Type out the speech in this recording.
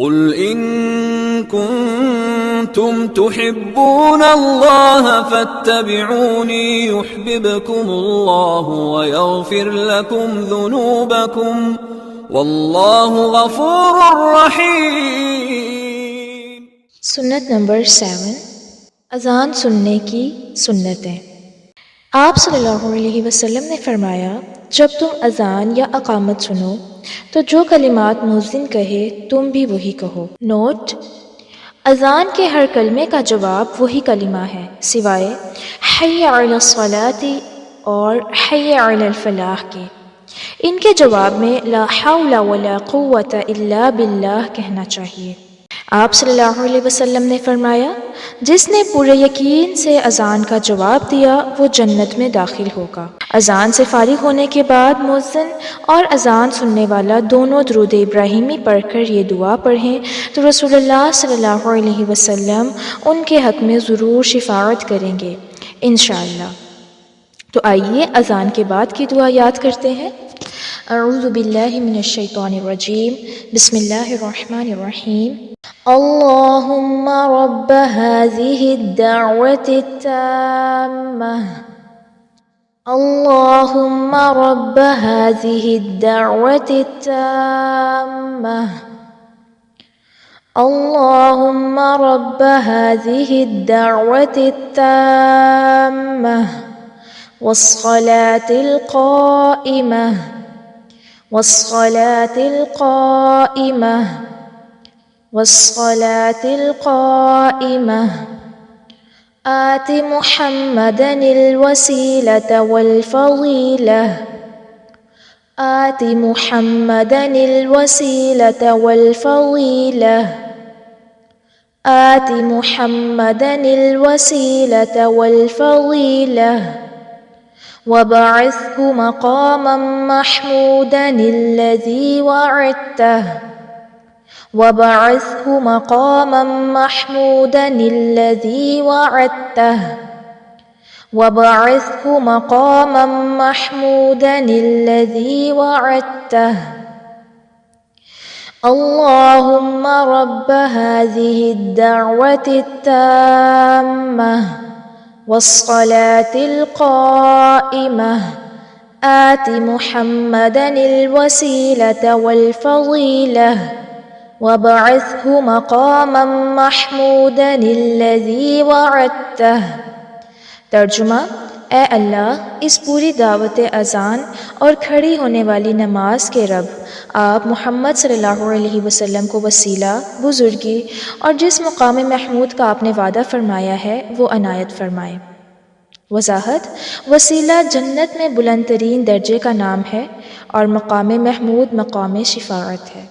قل إن كنتم تحبون الله فاتبعوني يحببكم الله ويغفر لكم ذنوبكم والله غفور رحيم۔ سنت نمبر 7، اذان سننے کی سنتیں۔ آپ صلی اللہ علیہ وسلم نے فرمایا، جب تم اذان یا اقامت سنو تو جو کلمات مؤذن کہے تم بھی وہی کہو۔ نوٹ: اذان کے ہر کلمے کا جواب وہی کلمہ ہے سوائے حی علی الصلاۃ اور حی علی الفلاح کے۔ ان کے جواب میں لا حول ولا قوۃ الا باللہ کہنا چاہیے۔ آپ صلی اللہ علیہ وسلم نے فرمایا، جس نے پورے یقین سے اذان کا جواب دیا وہ جنت میں داخل ہوگا۔ اذان سے فارغ ہونے کے بعد مؤذن اور اذان سننے والا دونوں درود ابراہیمی پڑھ کر یہ دعا پڑھیں تو رسول اللہ صلی اللہ علیہ وسلم ان کے حق میں ضرور شفاعت کریں گے انشاءاللہ۔ تو آئیے اذان کے بعد کی دعا یاد کرتے ہیں۔ اعوذ باللہ من الشیطان الرجیم، بسم اللہ الرحمن الرحیم۔ اللہم رب هذه الدعوة التامة، اللہم رب هذه الدعوة التامة، اللہم رب هذه الدعوة التامة والصلاة القائمة والصلاة القائمة والصلاة القائمة آت محمدا الوسيلة والفضيلة آت محمدا الوسيلة والفضيلة آت محمدا الوسيلة والفضيلة وابعثه مقاما محمودا الذي وعدته وابعثه مقاما محمودا الذي وعدته وابعثه مقاما محمودا الذي وعدته اللهم رب هذه الدعوة التامة والصلاة القائمة آت محمدا الوسيلة والفضيلة وابعثه مقاما محمودا الذي وعدته۔ ترجمہ: اے اللہ، اس پوری دعوت اذان اور کھڑی ہونے والی نماز کے رب، آپ محمد صلی اللہ علیہ وسلم کو وسیلہ، بزرگی اور جس مقام محمود کا آپ نے وعدہ فرمایا ہے وہ عنایت فرمائیں۔ وضاحت: وسیلہ جنت میں بلند ترین درجے کا نام ہے اور مقام محمود مقام شفاعت ہے۔